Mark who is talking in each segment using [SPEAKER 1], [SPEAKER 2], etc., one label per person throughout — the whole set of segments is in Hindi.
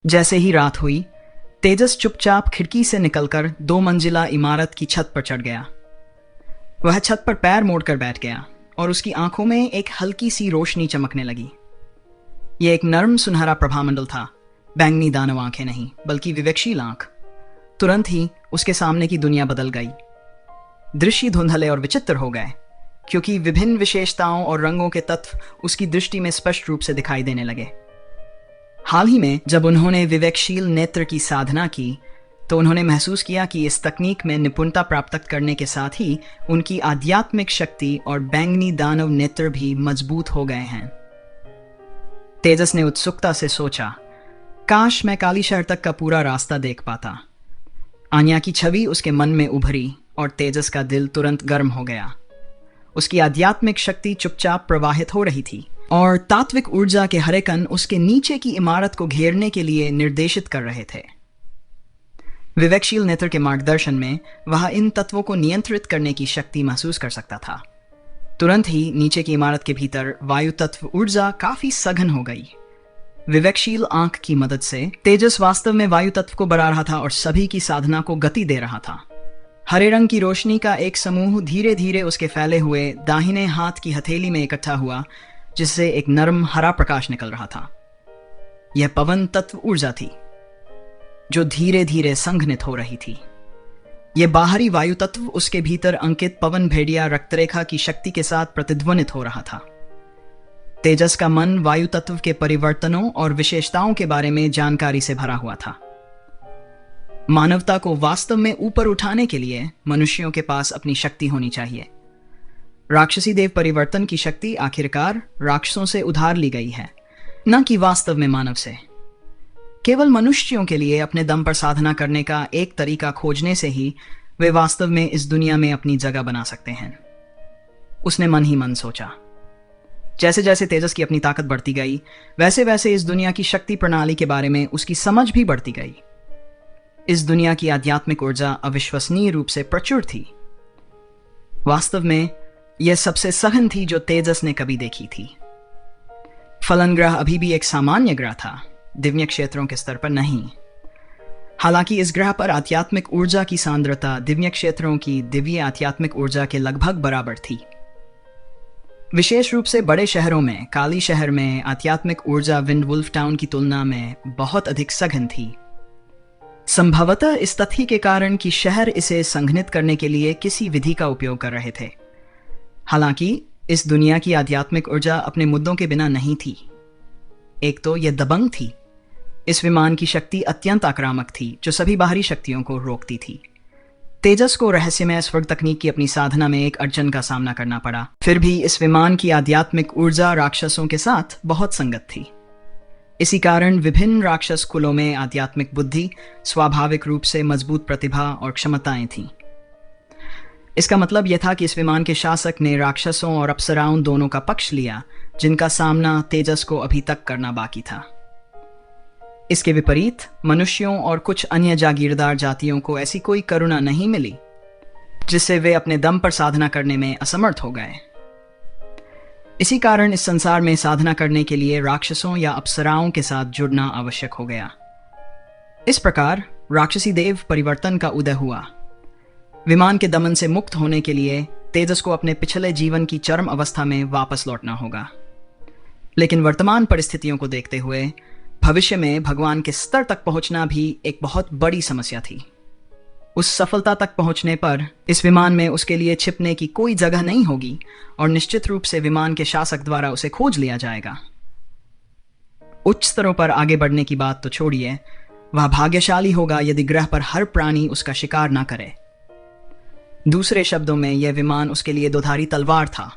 [SPEAKER 1] जैसे ही रात हुई, तेजस चुपचाप खिड़की से निकलकर 2 मंजिला इमारत की छत पर चढ़ गया। वह छत पर पैर मोड़कर बैठ गया और उसकी आंखों में एक हल्की सी रोशनी चमकने लगी। यह एक नर्म सुनहरा प्रभामंडल था, बैंगनी दानव आंखें नहीं बल्कि विवेकशील आंख। तुरंत ही उसके सामने की दुनिया बदल गई। दृश्य धुंधले और विचित्र हो गए, क्योंकि विभिन्न विशेषताओं और रंगों के तत्व उसकी दृष्टि में स्पष्ट रूप से दिखाई देने लगे। हाल ही में जब उन्होंने विवेकशील नेत्र की साधना की, तो उन्होंने महसूस किया कि इस तकनीक में निपुणता प्राप्त करने के साथ ही उनकी आध्यात्मिक शक्ति और बैंगनी दानव नेत्र भी मजबूत हो गए हैं। तेजस ने उत्सुकता से सोचा, काश मैं काली शहर तक का पूरा रास्ता देख पाता। आन्या की छवि उसके मन में उभरी और तेजस का दिल तुरंत गर्म हो गया। उसकी आध्यात्मिक शक्ति चुपचाप प्रवाहित हो रही थी और तात्विक ऊर्जा के हरे कण उसके नीचे की इमारत को घेरने के लिए निर्देशित कर रहे थे। विवेकशील नेत्र के मार्गदर्शन में वह इन तत्वों को नियंत्रित करने की शक्ति महसूस कर सकता था। तुरंत ही नीचे की इमारत के भीतर वायु तत्व ऊर्जा काफी सघन हो गई। विवेकशील आंख की मदद से तेजस वास्तव में वायु तत्व को बढ़ा रहा था और सभी की साधना को गति दे रहा था। हरे रंग की रोशनी का एक समूह धीरे धीरे उसके फैले हुए दाहिने हाथ की हथेली में इकट्ठा हुआ, जिससे एक नरम हरा प्रकाश निकल रहा था। यह पवन तत्व ऊर्जा थी जो धीरे धीरे संघनित हो रही थी। यह बाहरी वायु तत्व उसके भीतर अंकित पवन भेड़िया रक्तरेखा की शक्ति के साथ प्रतिध्वनित हो रहा था। तेजस का मन वायु तत्व के परिवर्तनों और विशेषताओं के बारे में जानकारी से भरा हुआ था। मानवता को वास्तव में ऊपर उठाने के लिए मनुष्यों के पास अपनी शक्ति होनी चाहिए। राक्षसी देव परिवर्तन की शक्ति आखिरकार राक्षसों से उधार ली गई है, न कि वास्तव में मानव से। केवल मनुष्यों के लिए अपने दम पर साधना करने का एक तरीका खोजने से ही वे वास्तव में इस दुनिया में अपनी जगह बना सकते हैं। उसने मन ही मन सोचा। जैसे जैसे तेजस की अपनी ताकत बढ़ती गई, वैसे वैसे इस दुनिया की शक्ति प्रणाली के बारे में उसकी समझ भी बढ़ती गई। इस दुनिया की आध्यात्मिक ऊर्जा अविश्वसनीय रूप से प्रचुर थी। वास्तव में यह सबसे सघन थी जो तेजस ने कभी देखी थी। फलन ग्रह अभी भी एक सामान्य ग्रह था, दिव्य क्षेत्रों के स्तर पर नहीं। हालांकि इस ग्रह पर आध्यात्मिक ऊर्जा की सांद्रता दिव्य क्षेत्रों की दिव्य आध्यात्मिक ऊर्जा के लगभग बराबर थी। विशेष रूप से बड़े शहरों में, काली शहर में आध्यात्मिक ऊर्जा विंडवुल्फ टाउन की तुलना में बहुत अधिक सघन थी। संभवतः इस तथ्य के कारण कि शहर इसे संघनित करने के लिए किसी विधि का उपयोग कर रहे थे। हालांकि इस दुनिया की आध्यात्मिक ऊर्जा अपने मुद्दों के बिना नहीं थी। एक तो यह दबंग थी। इस विमान की शक्ति अत्यंत आक्रामक थी, जो सभी बाहरी शक्तियों को रोकती थी। तेजस को रहस्यमय स्वर्ग तकनीक की अपनी साधना में एक अड़चन का सामना करना पड़ा। फिर भी इस विमान की आध्यात्मिक ऊर्जा राक्षसों के साथ बहुत संगत थी। इसी कारण विभिन्न राक्षस कुलों में आध्यात्मिक बुद्धि, स्वाभाविक रूप से मजबूत प्रतिभा और क्षमताएं थीं। इसका मतलब यह था कि इस विमान के शासक ने राक्षसों और अप्सराओं दोनों का पक्ष लिया, जिनका सामना तेजस को अभी तक करना बाकी था। इसके विपरीत मनुष्यों और कुछ अन्य जागीरदार जातियों को ऐसी कोई करुणा नहीं मिली, जिससे वे अपने दम पर साधना करने में असमर्थ हो गए। इसी कारण इस संसार में साधना करने के लिए राक्षसों या अप्सराओं के साथ जुड़ना आवश्यक हो गया। इस प्रकार राक्षसी देव परिवर्तन का उदय हुआ। विमान के दमन से मुक्त होने के लिए तेजस को अपने पिछले जीवन की चरम अवस्था में वापस लौटना होगा। लेकिन वर्तमान परिस्थितियों को देखते हुए भविष्य में भगवान के स्तर तक पहुंचना भी एक बहुत बड़ी समस्या थी। उस सफलता तक पहुंचने पर इस विमान में उसके लिए छिपने की कोई जगह नहीं होगी और निश्चित रूप से विमान के शासक द्वारा उसे खोज लिया जाएगा। उच्च स्तरों पर आगे बढ़ने की बात तो छोड़िए, वह भाग्यशाली होगा यदि ग्रह पर हर प्राणी उसका शिकार ना करे। दूसरे शब्दों में यह विमान उसके लिए दोधारी तलवार था।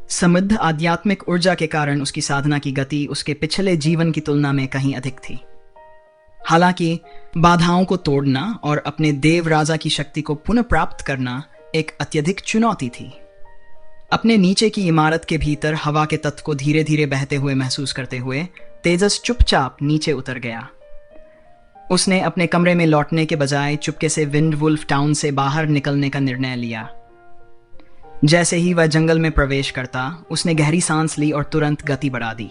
[SPEAKER 1] समृद्ध आध्यात्मिक ऊर्जा के कारण उसकी साधना की गति उसके पिछले जीवन की तुलना में कहीं अधिक थी। हालांकि बाधाओं को तोड़ना और अपने देव राजा की शक्ति को पुनः प्राप्त करना एक अत्यधिक चुनौती थी। अपने नीचे की इमारत के भीतर हवा के तत्व को धीरे धीरे बहते हुए महसूस करते हुए तेजस चुपचाप नीचे उतर गया। उसने अपने कमरे में लौटने के बजाय चुपके से विंडवुल्फ टाउन से बाहर निकलने का निर्णय लिया। जैसे ही वह जंगल में प्रवेश करता, उसने गहरी सांस ली और तुरंत गति बढ़ा दी।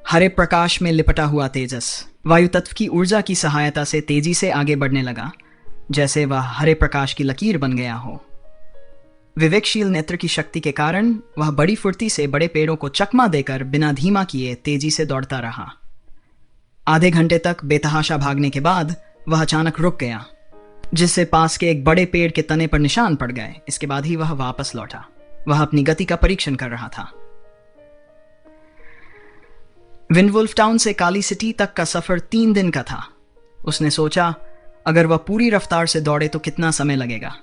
[SPEAKER 1] हरे प्रकाश में लिपटा हुआ तेजस वायु तत्व की ऊर्जा की सहायता से तेजी से आगे बढ़ने लगा, जैसे वह हरे प्रकाश की लकीर बन गया हो। विवेकशील नेत्र की शक्ति के कारण वह बड़ी फुर्ती से बड़े पेड़ों को चकमा देकर बिना धीमा किए तेजी से दौड़ता रहा। आधे घंटे तक बेतहाशा भागने के बाद वह अचानक रुक गया, जिससे पास के एक बड़े पेड़ के तने पर निशान पड़ गए। इसके बाद ही वह वापस लौटा। वह अपनी गति का परीक्षण कर रहा था। विंडवुल्फ टाउन से काली सिटी तक का सफर 3 दिन का था। उसने सोचा, अगर वह पूरी रफ्तार से दौड़े तो कितना समय लगेगा।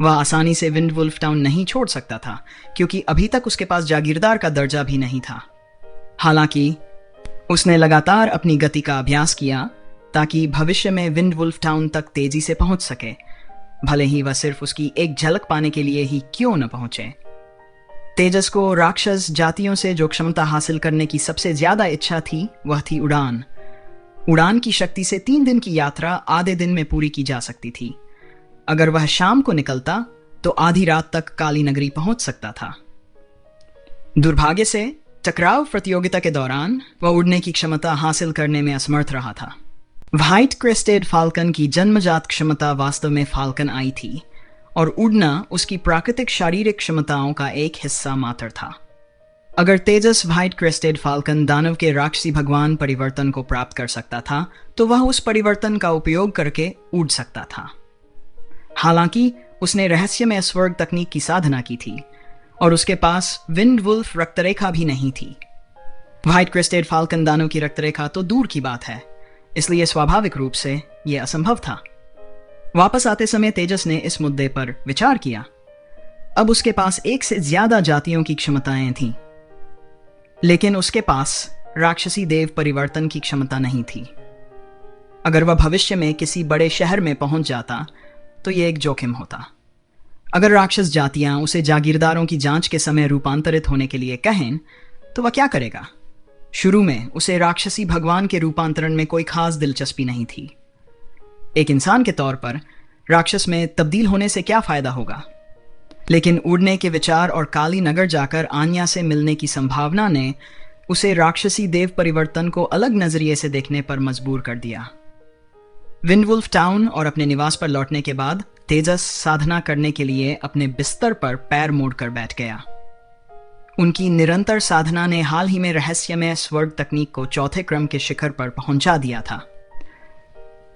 [SPEAKER 1] वह आसानी से विंडवुल्फ टाउन नहीं छोड़ सकता था, क्योंकि अभी तक उसके पास जागीरदार का दर्जा भी नहीं था। हालांकि उसने लगातार अपनी गति का अभ्यास किया ताकि भविष्य में विंडवुल्फ टाउन तक तेजी से पहुंच सके, भले ही वह सिर्फ उसकी एक झलक पाने के लिए ही क्यों न पहुंचे। तेजस को राक्षस जातियों से जो क्षमता हासिल करने की सबसे ज्यादा इच्छा थी, वह थी उड़ान। उड़ान की शक्ति से 3 दिन की यात्रा आधे दिन में पूरी की जा सकती थी। अगर वह शाम को निकलता तो आधी रात तक काली नगरी पहुंच सकता था। दुर्भाग्य से टकराव प्रतियोगिता के दौरान वह उड़ने की क्षमता हासिल करने में असमर्थ रहा था। व्हाइट क्रेस्टेड फाल्कन की जन्मजात क्षमता वास्तव में फाल्कन आई थी, और उड़ना उसकी प्राकृतिक शारीरिक क्षमताओं का एक हिस्सा मात्र था। अगर तेजस व्हाइट क्रेस्टेड फाल्कन दानव के राक्षसी भगवान परिवर्तन को प्राप्त कर सकता था, तो वह उस परिवर्तन का उपयोग करके उड़ सकता था। हालांकि उसने रहस्यमय स्वर्ग तकनीक की साधना की थी, और उसके पास विंडवुल्फ रक्तरेखा भी नहीं थी। व्हाइट क्रेस्टेड फाल्कन दानव की रक्तरेखा तो दूर की बात है, इसलिए स्वाभाविक रूप से यह असंभव था। वापस आते समय तेजस ने इस मुद्दे पर विचार किया। अब उसके पास एक से ज्यादा जातियों की क्षमताएं थीं, लेकिन उसके पास राक्षसी देव परिवर्तन की क्षमता नहीं थी। अगर वह भविष्य में किसी बड़े शहर में पहुंच जाता तो यह एक जोखिम होता। अगर राक्षस जातियां उसे जागीरदारों की जांच के समय रूपांतरित होने के लिए कहें, तो वह क्या करेगा? शुरू में उसे राक्षसी भगवान के रूपांतरण में कोई खास दिलचस्पी नहीं थी। एक इंसान के तौर पर राक्षस में तब्दील होने से क्या फायदा होगा? लेकिन उड़ने के विचार और काली नगर जाकर आन्या से मिलने की संभावना ने उसे राक्षसी देव परिवर्तन को अलग नजरिए से देखने पर मजबूर कर दिया। विंडवुल्फ टाउन और अपने निवास पर लौटने के बाद तेजस साधना करने के लिए अपने बिस्तर पर पैर मोड़कर बैठ गया। उनकी निरंतर साधना ने हाल ही में रहस्यमय स्वर्ग तकनीक को चौथे क्रम के शिखर पर पहुंचा दिया था।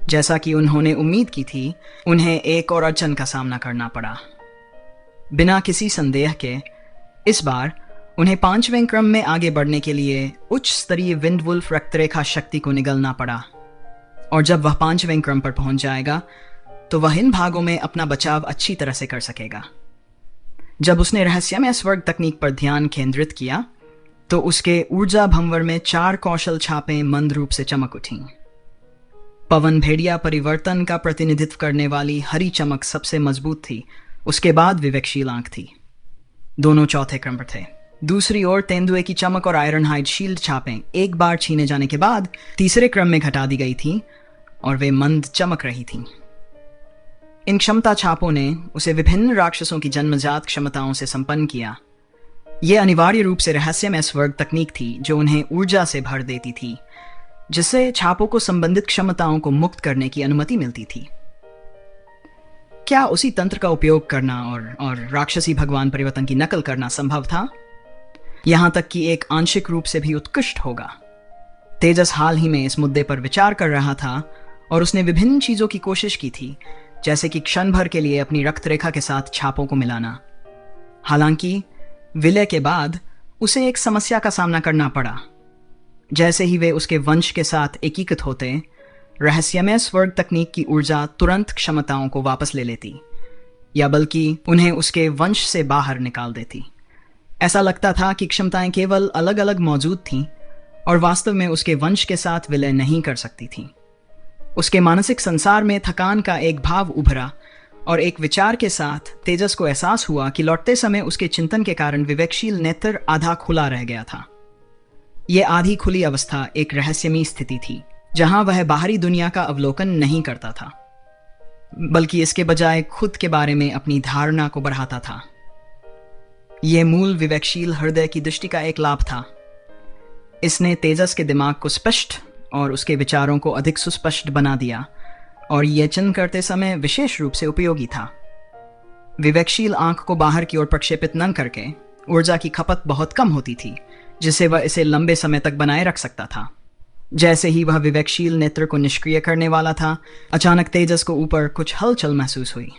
[SPEAKER 1] जैसा कि उन्होंने उम्मीद की थी, उन्हें एक और अड़चन का सामना करना पड़ा। बिना किसी संदेह के इस बार उन्हें 5वें क्रम में आगे बढ़ने के लिए उच्च स्तरीय विंडवुल्फ रक्तरेखा शक्ति को निगलना पड़ा, और जब वह 5वें क्रम पर पहुंच जाएगा तो वह इन भागों में अपना बचाव अच्छी तरह से कर सकेगा। जब उसने रहस्यमय स्वर्ग तकनीक पर ध्यान केंद्रित किया तो उसके ऊर्जा भंवर में 4 कौशल छापें मंद रूप से चमक उठीं। पवन भेड़िया परिवर्तन का प्रतिनिधित्व करने वाली हरी चमक सबसे मजबूत थी, उसके बाद विवेकशील आंख थी। दोनों चौथे क्रम पर थे। दूसरी ओर तेंदुए की चमक और आयरनहाइड शील्ड छापें एक बार छीने जाने के बाद तीसरे क्रम में घटा दी गई थीं, और वे मंद चमक रही थीं। इन क्षमता छापों ने उसे विभिन्न राक्षसों की जन्मजात क्षमताओं से संपन्न किया। यह अनिवार्य रूप से रहस्यमय स्वर्ग तकनीक थी जो उन्हें ऊर्जा से भर देती थी, जिससे छापों को संबंधित क्षमताओं को मुक्त करने की अनुमति मिलती थी। क्या उसी तंत्र का उपयोग करना और राक्षसी भगवान परिवर्तन की नकल करना संभव था? यहां तक कि एक आंशिक रूप से भी उत्कृष्ट होगा। तेजस हाल ही में इस मुद्दे पर विचार कर रहा था, और उसने विभिन्न चीजों की कोशिश की थी, जैसे कि क्षण भर के लिए अपनी रक्तरेखा के साथ छापों को मिलाना। हालांकि विलय के बाद उसे एक समस्या का सामना करना पड़ा। जैसे ही वे उसके वंश के साथ एकीकृत होते, रहस्यमय स्वर्ग तकनीक की ऊर्जा तुरंत क्षमताओं को वापस ले लेती, या बल्कि उन्हें उसके वंश से बाहर निकाल देती। ऐसा लगता था कि क्षमताएं केवल अलग अलग मौजूद थीं और वास्तव में उसके वंश के साथ विलय नहीं कर सकती थीं। उसके मानसिक संसार में थकान का एक भाव उभरा, और एक विचार के साथ तेजस को एहसास हुआ कि लौटते समय उसके चिंतन के कारण विवेकशील नेत्र आधा खुला रह गया था। यह आधी खुली अवस्था एक रहस्यमयी स्थिति थी, जहां वह बाहरी दुनिया का अवलोकन नहीं करता था, बल्कि इसके बजाय खुद के बारे में अपनी धारणा को बढ़ाता था। यह मूल विवेकशील हृदय की दृष्टि का एक लाभ था। इसने तेजस के दिमाग को स्पष्ट और उसके विचारों को अधिक सुस्पष्ट बना दिया, और यह चिन्ह करते समय विशेष रूप से उपयोगी था। विवेकशील आंख को बाहर की ओर प्रक्षेपित न करके ऊर्जा की खपत बहुत कम होती थी, जिससे वह इसे लंबे समय तक बनाए रख सकता था। जैसे ही वह विवेकशील नेत्र को निष्क्रिय करने वाला था, अचानक तेजस को ऊपर कुछ हलचल महसूस हुई।